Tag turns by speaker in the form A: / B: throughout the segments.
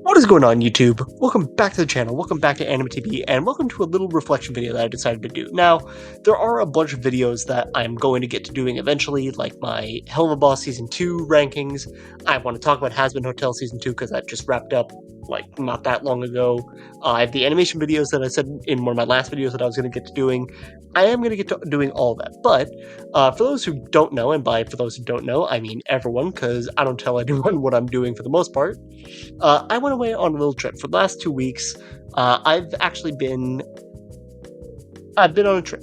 A: What is going on, YouTube? Welcome back to the channel, welcome back to Ani-mity, and welcome to a little reflection video that I decided to do. Now, there are a bunch of videos that I'm going to get to doing eventually, like my Hell of a Boss Season 2 rankings. I want to talk about Has-Been Hotel Season 2 because that just wrapped up, like, not that long ago. I have the animation videos that I said in one of my last videos that I was going to get to doing. I am going to get to doing all that, but for those who don't know, and by for those who don't know, I mean everyone, because I don't tell anyone what I'm doing for the most part, I went away on a little trip. For the last 2 weeks, I've been on a trip.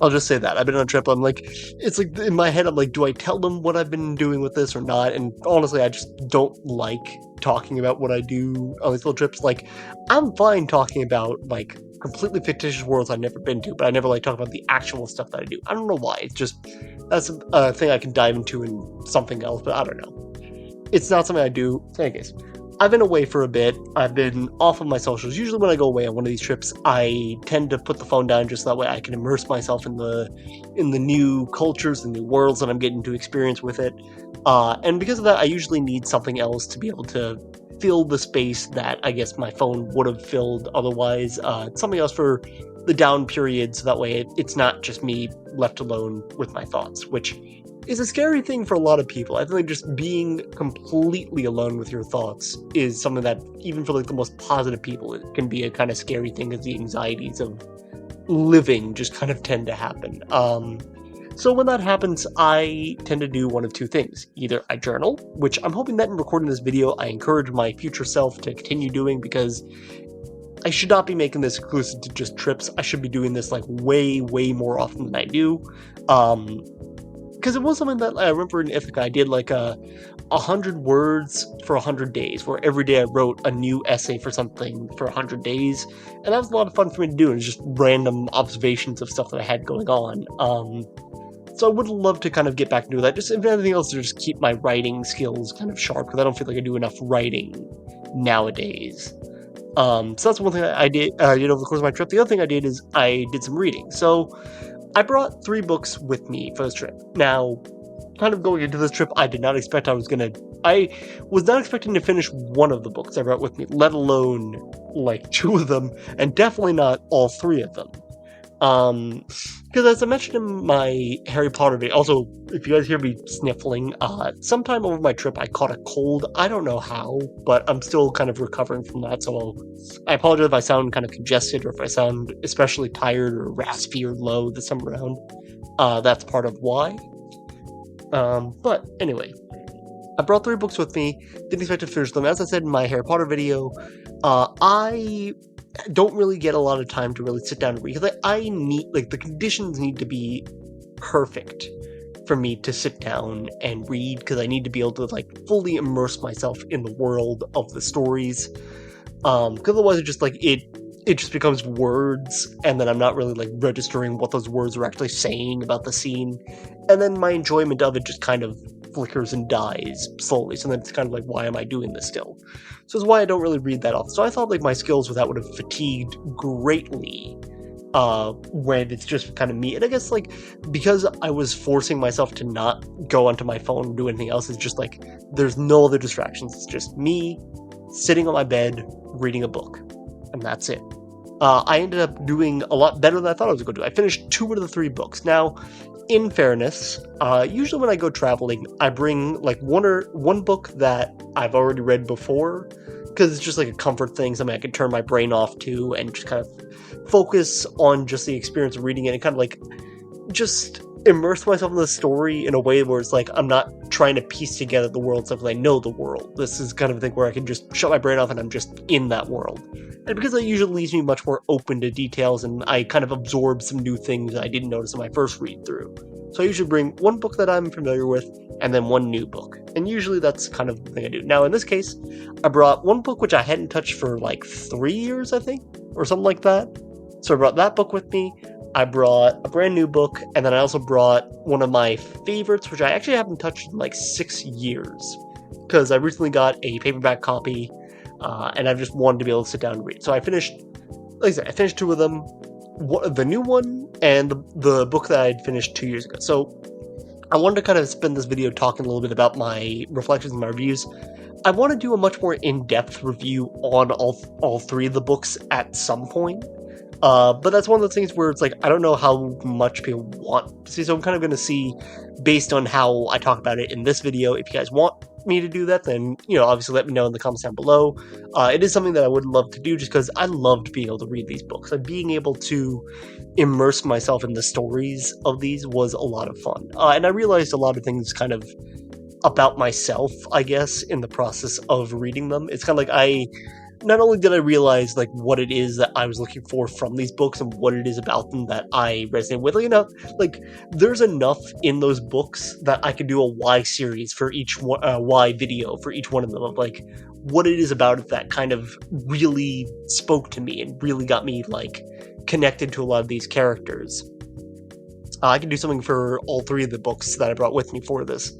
A: I'll just say that. I've been on a trip. I'm like, it's like in my head, I'm like, do I tell them what I've been doing with this or not? And honestly, I just don't like talking about what I do on these little trips. Like, I'm fine talking about, like, completely fictitious worlds I've never been to, but I never like talking about the actual stuff that I do. I don't know why. It's just, that's a thing I can dive into in something else, but I don't know. It's not something I do. In any case, I've been away for a bit. I've been off of my socials. Usually when I go away on one of these trips, I tend to put the phone down just so that way I can immerse myself in the new cultures, the new worlds that I'm getting to experience with it. And because of that, I usually need something else to be able to fill the space that I guess my phone would have filled otherwise. Something else for the down period, so that way it's not just me left alone with my thoughts, which is a scary thing for a lot of people. I think just being completely alone with your thoughts is something that, even for like the most positive people, it can be a kind of scary thing, because the anxieties of living just kind of tend to happen. So when that happens, I tend to do one of two things. Either I journal, which I'm hoping that in recording this video, I encourage my future self to continue doing, because I should not be making this exclusive to just trips. I should be doing this like way, way more often than I do. Because it was something that I remember in Ithaca, I did like 100 words for 100 days, where every day I wrote a new essay for something for 100 days, and that was a lot of fun for me to do, and just random observations of stuff that I had going on. So I would love to kind of get back into that, just if anything else, to just keep my writing skills kind of sharp, because I don't feel like I do enough writing nowadays. So that's one thing I did over the course of my trip. The other thing I did is I did some reading. So I brought 3 books with me for this trip. Now, kind of going into this trip, I was not expecting to finish one of the books I brought with me, let alone, like, 2 of them, and definitely not all 3 of them. Because as I mentioned in my Harry Potter video, also, if you guys hear me sniffling, sometime over my trip I caught a cold. I don't know how, but I'm still kind of recovering from that, so I apologize if I sound kind of congested, or if I sound especially tired or raspy or low this time around. That's part of why. But anyway, I brought 3 books with me, didn't expect to finish them. As I said in my Harry Potter video, I don't really get a lot of time to really sit down and read, because I need, like, the conditions need to be perfect for me to sit down and read, because I need to be able to, like, fully immerse myself in the world of the stories, because otherwise it just, like, it just becomes words, and then I'm not really, like, registering what those words are actually saying about the scene, and then my enjoyment of it just kind of flickers and dies slowly. So then it's kind of like, why am I doing this still? So it's why I don't really read that often. So I thought like my skills with that would have fatigued greatly when it's just kind of me. And I guess like because I was forcing myself to not go onto my phone and do anything else, it's just like there's no other distractions. It's just me sitting on my bed reading a book, and that's it. I ended up doing a lot better than I thought I was going to do. I finished 2 out of the 3 books. Now, in fairness, usually when I go traveling, I bring like one book that I've already read before, because it's just like a comfort thing, something I can turn my brain off to and just kind of focus on just the experience of reading it, and kind of like just immerse myself in the story in a way where it's like I'm not trying to piece together the world stuff, because I know the world. This is kind of a thing where I can just shut my brain off and I'm just in that world. And because that usually leaves me much more open to details, and I kind of absorb some new things that I didn't notice in my first read through. So I usually bring one book that I'm familiar with, and then one new book. And usually that's kind of the thing I do. Now in this case, I brought one book which I hadn't touched for like 3 years, I think, or something like that. So I brought that book with me. I brought a brand new book, and then I also brought one of my favorites, which I actually haven't touched in like 6 years, because I recently got a paperback copy, and I've just wanted to be able to sit down and read. So I finished, like I said, I finished 2 of them, the new one and the book that I had finished 2 years ago. So I wanted to kind of spend this video talking a little bit about my reflections and my reviews. I want to do a much more in-depth review on all three of the books at some point. But that's one of those things where it's like, I don't know how much people want to see, so I'm kind of going to see, based on how I talk about it in this video. If you guys want me to do that, then, obviously let me know in the comments down below. It is something that I would love to do, just because I loved being able to read these books. Like, being able to immerse myself in the stories of these was a lot of fun. And I realized a lot of things kind of about myself, I guess, in the process of reading them. It's kind of like not only did I realize, like, what it is that I was looking for from these books and what it is about them that I resonate with, like, there's enough in those books that I could do a Y series for each one, Y video for each one of them, of, like, what it is about it that kind of really spoke to me and really got me, like, connected to a lot of these characters. I can do something for all three of the books that I brought with me for this.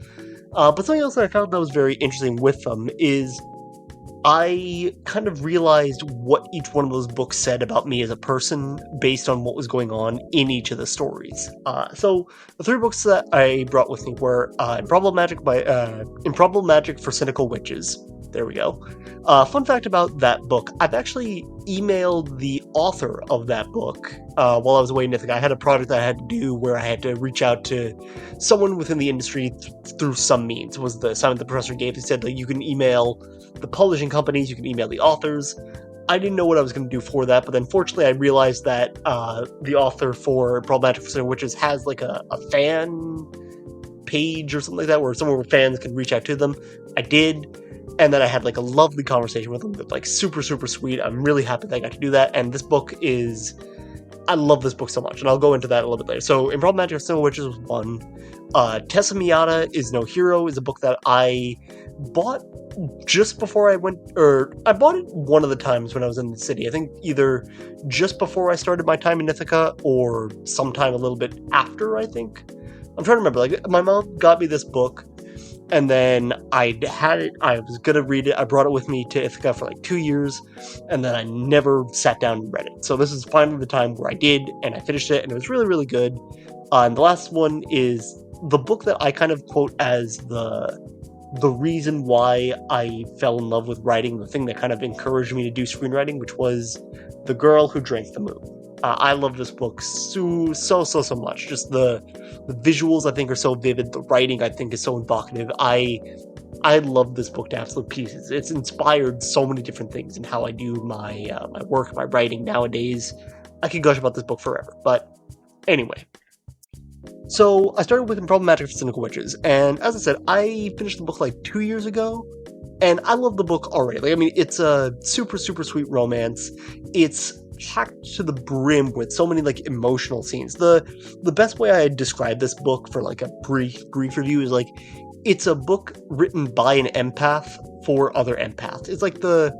A: But something else that I found that was very interesting with them is I kind of realized what each one of those books said about me as a person based on what was going on in each of the stories. So the three books that I brought with me were Improbable Magic for Cynical Witches. There we go. Fun fact about that book, I've actually emailed the author of that book while I was away in Ithaca. I had a project that I had to do where I had to reach out to someone within the industry through some means, was the assignment the professor gave. He said that you can email the publishing companies, you can email the authors. I didn't know what I was going to do for that, but then fortunately I realized that the author for Problematic for Cynical Witches has like a fan page or something like that, where somewhere where fans can reach out to them. I did. And then I had like a lovely conversation with them, like super, super sweet. I'm really happy that I got to do that. And this book I love this book so much, and I'll go into that a little bit later. So, Improbable Magic for Cynical Witches was one. Tessa Miyata is No Hero is a book that I bought just before I went, or I bought it one of the times when I was in the city. I think either just before I started my time in Ithaca or sometime a little bit after, I think. I'm trying to remember. Like, my mom got me this book, and then I had it, I was going to read it, I brought it with me to Ithaca for like 2 years, and then I never sat down and read it. So this is finally the time where I did, and I finished it, and it was really, really good. And the last one is the book that I kind of quote as the reason why I fell in love with writing, the thing that kind of encouraged me to do screenwriting, which was The Girl Who Drank the Moon. I love this book so much. Just the visuals, I think, are so vivid. The writing, I think, is so evocative. I love this book to absolute pieces. It's inspired so many different things in how I do my work, my writing nowadays. I could gush about this book forever. But anyway. So I started with Improbable Magic for Cynical Witches. And as I said, I finished the book like 2 years ago. And I love the book already. Like, I mean, it's a super, super sweet romance. It's packed to the brim with so many like emotional scenes. The best way I describe this book for like a brief review is like, it's a book written by an empath for other empaths. It's like the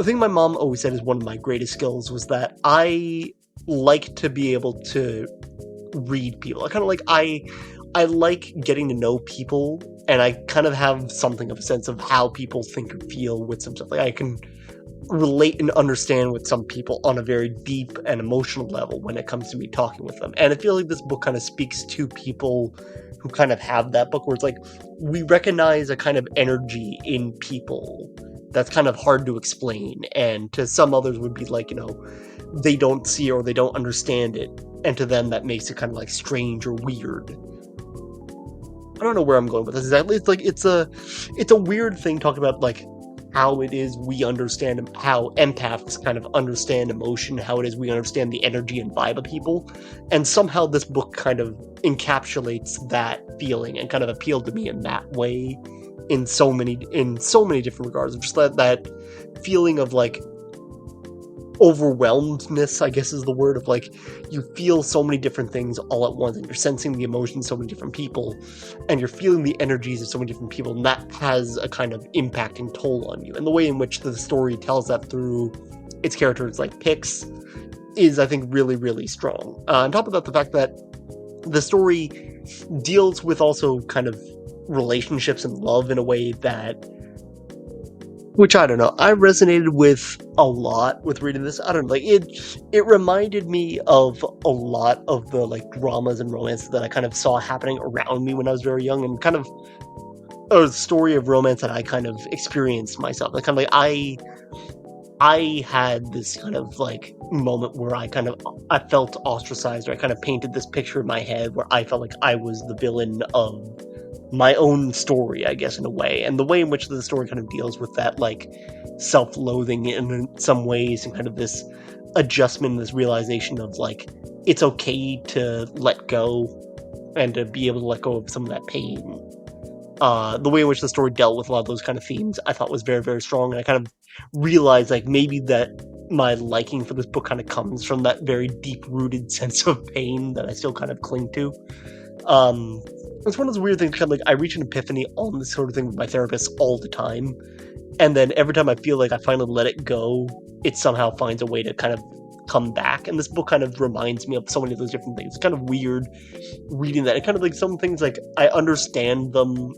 A: thing my mom always said is one of my greatest skills was that I like to be able to read people. I kind of like, I like getting to know people, and I kind of have something of a sense of how people think or feel with some stuff. Like, I can relate and understand with some people on a very deep and emotional level when it comes to me talking with them. And I feel like this book kind of speaks to people who kind of have that book, where it's like, we recognize a kind of energy in people that's kind of hard to explain, and to some others would be like, they don't see or they don't understand it, and to them that makes it kind of like strange or weird. I don't know where I'm going with this exactly. It's like, it's a weird thing talking about like how it is we understand, how empaths kind of understand emotion, how it is we understand the energy and vibe of people, and somehow this book kind of encapsulates that feeling and kind of appealed to me in that way in so many different regards. Just that feeling of like overwhelmedness, I guess is the word, of like, you feel so many different things all at once, and you're sensing the emotions of so many different people, and you're feeling the energies of so many different people, and that has a kind of impacting toll on you. And the way in which the story tells that through its characters like Pix is, I think, really, really strong. On top of that, the fact that the story deals with also kind of relationships and love in a way that, which, I don't know, I resonated with a lot with reading this. I don't know, like, it reminded me of a lot of the, like, dramas and romances that I kind of saw happening around me when I was very young, and kind of a story of romance that I kind of experienced myself. Like, kind of like I had this kind of like moment where I felt ostracized, or I kind of painted this picture in my head where I felt like I was the villain of my own story, I guess, in a way. And the way in which the story kind of deals with that, like, self-loathing in some ways, and kind of this adjustment, this realization of, like, it's okay to let go and to be able to let go of some of that pain. The way in which the story dealt with a lot of those kind of themes, I thought was very, very strong. And I kind of realized, like, maybe that my liking for this book kind of comes from that very deep-rooted sense of pain that I still kind of cling to. It's one of those weird things, kind of like, I reach an epiphany on this sort of thing with my therapist all the time, and then every time I feel like I finally let it go, it somehow finds a way to kind of come back, and this book kind of reminds me of so many of those different things. It's kind of weird reading that. It kind of, like, some things, like, I understand them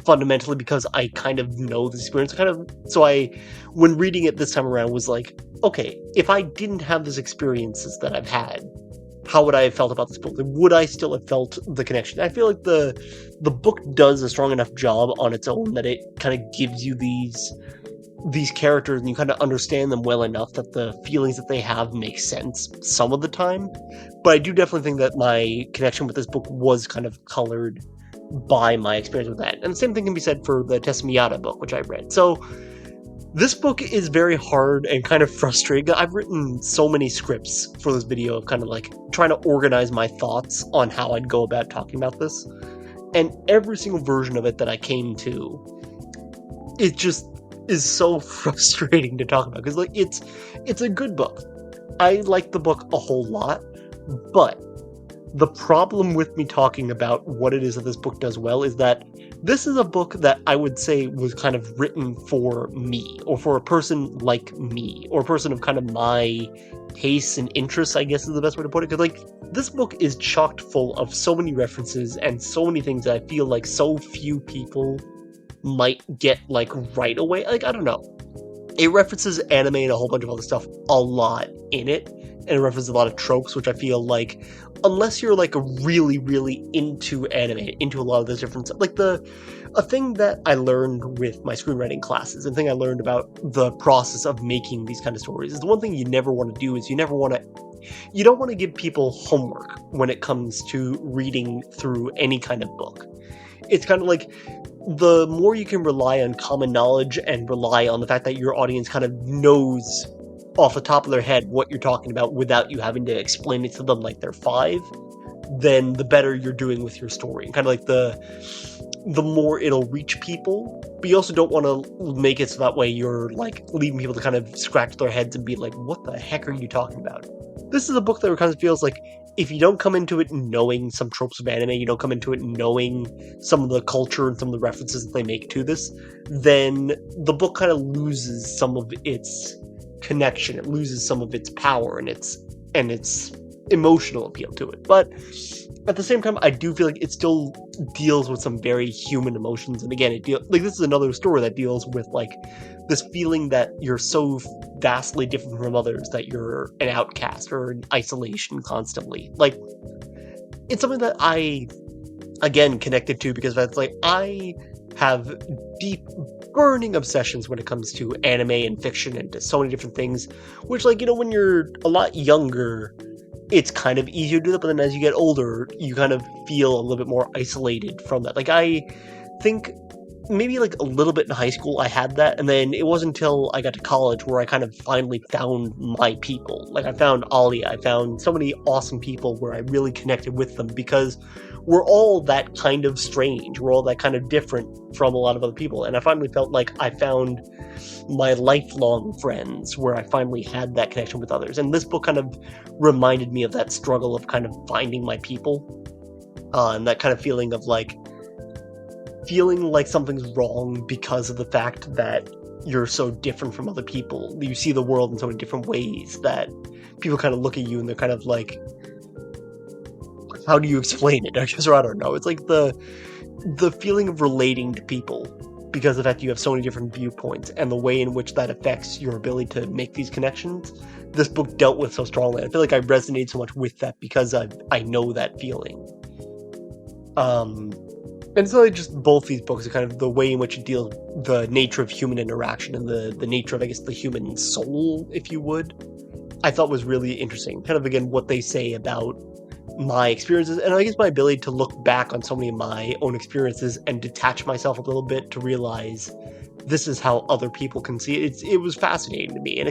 A: fundamentally because I kind of know this experience. So when reading it this time around, was like, okay, if I didn't have these experiences that I've had, how would I have felt about this book? Would I still have felt the connection? I feel like the book does a strong enough job on its own that it kind of gives you these characters, and you kind of understand them well enough that the feelings that they have make sense some of the time. But I do definitely think that my connection with this book was kind of colored by my experience with that. And the same thing can be said for the Tessumiyata book, which I read. So this book is very hard and kind of frustrating. I've written so many scripts for this video of kind of like trying to organize my thoughts on how I'd go about talking about this. And every single version of it that I came to, it just is so frustrating to talk about. Because, like, it's a good book. I like the book a whole lot, but the problem with me talking about what it is that this book does well is that this is a book that I would say was kind of written for me, or for a person like me, or a person of kind of my tastes and interests, I guess is the best way to put it. Because, like, this book is chocked full of so many references and so many things that I feel like so few people might get, like, right away. Like, I don't know. It references anime and a whole bunch of other stuff a lot in it, and it references a lot of tropes, which I feel like, unless you're, like, really, really into anime, into a lot of those different stuff, like, a thing that I learned with my screenwriting classes, and thing I learned about the process of making these kind of stories, is the one thing you never want to do is you don't want to give people homework when it comes to reading through any kind of book. It's kind of like, the more you can rely on common knowledge and rely on the fact that your audience kind of knows off the top of their head what you're talking about without you having to explain it to them like they're 5, then the better you're doing with your story. And kind of like the more it'll reach people, but you also don't want to make it so that way you're, like, leaving people to kind of scratch their heads and be like, what the heck are you talking about? This is a book that kind of feels like, if you don't come into it knowing some tropes of anime, you don't come into it knowing some of the culture and some of the references that they make to this, then the book kind of loses some of its connection. It loses some of its power and its emotional appeal to it. But at the same time, I do feel like it still deals with some very human emotions. And again, this is another story that deals with, like, this feeling that you're so vastly different from others that you're an outcast or in isolation constantly. Like, it's something that I, again, connected to because that's, like, I have deep, burning obsessions when it comes to anime and fiction and to so many different things, which, like, when you're a lot younger, it's kind of easier to do that, but then as you get older, you kind of feel a little bit more isolated from that. Like, I think maybe, like, a little bit in high school I had that, and then it wasn't until I got to college where I kind of finally found my people. Like, I found Alia, I found so many awesome people where I really connected with them, because we're all that kind of strange, we're all that kind of different from a lot of other people, and I finally felt like I found my lifelong friends where I finally had that connection with others. And this book kind of reminded me of that struggle of kind of finding my people, and that kind of feeling of, like, feeling like something's wrong because of the fact that you're so different from other people. You see the world in so many different ways that people kind of look at you and they're kind of like, how do you explain it? I guess, or I don't know. It's like the feeling of relating to people because of the fact that you have so many different viewpoints and the way in which that affects your ability to make these connections. This book dealt with so strongly. I feel like I resonate so much with that because I know that feeling. And it's not like just both these books are kind of the way in which it deals the nature of human interaction and the nature of, I guess, the human soul, if you would, I thought was really interesting. Kind of, again, what they say about my experiences, and I guess my ability to look back on so many of my own experiences and detach myself a little bit to realize this is how other people can see it. It was fascinating to me, and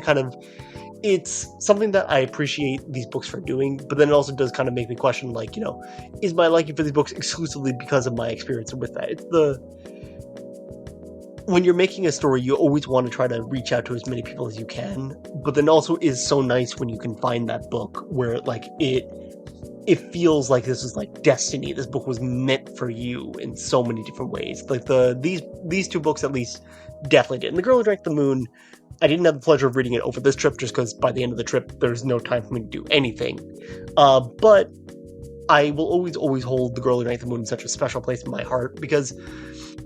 A: it's something that I appreciate these books for doing, but then it also does kind of make me question, like, is my liking for these books exclusively because of my experience with that? When you're making a story, you always want to try to reach out to as many people as you can, but then also is so nice when you can find that book where, like, it feels like this is like destiny. This book was meant for you in so many different ways. Like these two books at least definitely did. And The Girl Who Drank the Moon, I didn't have the pleasure of reading it over this trip just because by the end of the trip there's no time for me to do anything. But I will always hold The Girl Who Drank the Moon in such a special place in my heart because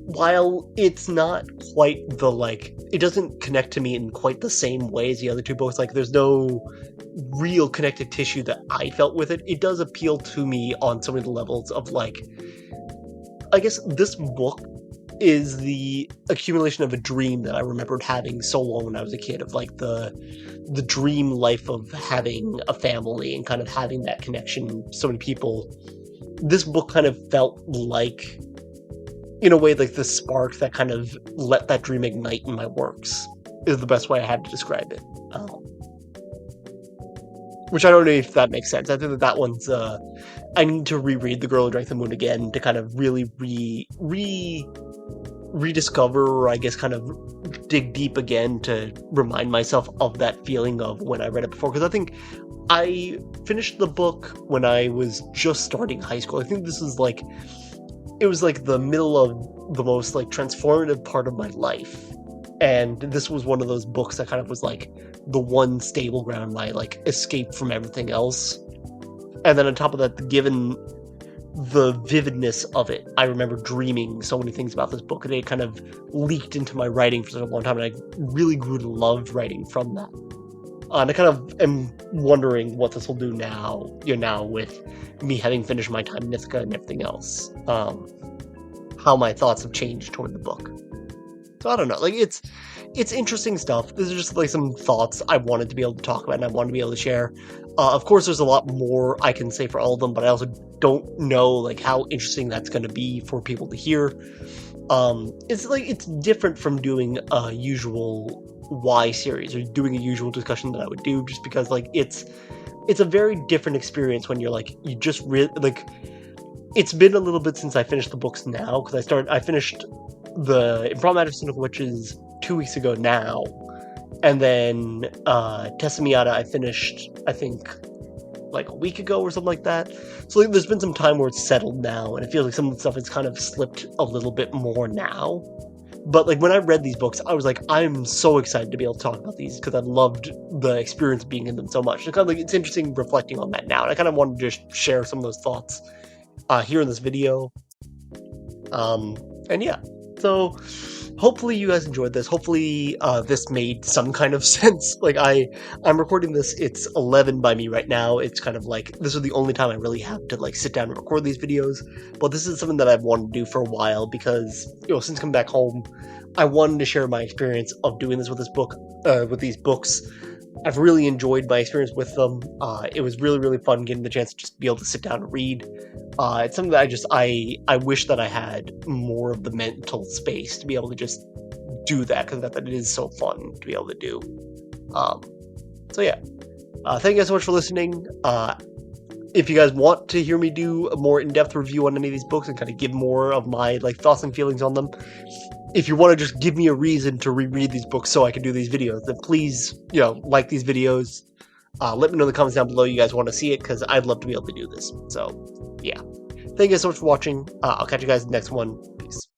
A: while it's not quite it doesn't connect to me in quite the same way as the other two books, like there's no real connective tissue that I felt with it, it does appeal to me on so many levels of, like, I guess this book is the accumulation of a dream that I remembered having so long when I was a kid, of like the dream life of having a family and kind of having that connection with so many people. This book kind of felt like, in a way, like the spark that kind of let that dream ignite in my works, is the best way I have to describe it. Which I don't know if that makes sense. I think that one's, I need to reread The Girl Who Drank the Moon again to kind of really rediscover, or I guess kind of dig deep again to remind myself of that feeling of when I read it before. Because I think I finished the book when I was just starting high school. I think this is like, it was like the middle of the most like transformative part of my life. And this was one of those books that kind of was like the one stable ground, my like escape from everything else. And then on top of that, given the vividness of it, I remember dreaming so many things about this book, and it kind of leaked into my writing for such a long time, and I really grew to love writing from that. And I kind of am wondering what this will do now, with me having finished my time in Ithaca and everything else. How my thoughts have changed toward the book. So I don't know, like, it's interesting stuff. This is just like some thoughts I wanted to be able to talk about and I wanted to be able to share. Of course, there's a lot more I can say for all of them, but I also don't know like how interesting that's going to be for people to hear. It's different from doing a usual Y series or doing a usual discussion that I would do, just because like it's a very different experience when you're like, you just like, it's been a little bit since I finished the books now, because I finished the Problematic Cynical Witches 2 weeks ago now, and then Tessa Miata I finished, I think, like a week ago or something like that. So like, there's been some time where it's settled now, and it feels like some of the stuff has kind of slipped a little bit more now. But like when I read these books, I was like, I'm so excited to be able to talk about these because I loved the experience of being in them so much. It's kind of like, it's interesting reflecting on that now, and I kind of wanted to just share some of those thoughts here in this video. And yeah, so hopefully you guys enjoyed this. Hopefully this made some kind of sense. Like I'm recording this, it's 11 by me right now. It's kind of like, this is the only time I really have to like sit down and record these videos. But this is something that I've wanted to do for a while because, since coming back home, I wanted to share my experience of doing this with this book, with these books. I've really enjoyed my experience with them. It was really, really fun getting the chance to just be able to sit down and read. It's something that I wish that I had more of the mental space to be able to just do that, because that it is so fun to be able to do. So yeah, thank you guys so much for listening. If you guys want to hear me do a more in-depth review on any of these books and kind of give more of my like thoughts and feelings on them, if you want to just give me a reason to reread these books so I can do these videos, then please, like these videos. Let me know in the comments down below you guys want to see it, because I'd love to be able to do this. So, yeah. Thank you guys so much for watching. I'll catch you guys in the next one. Peace.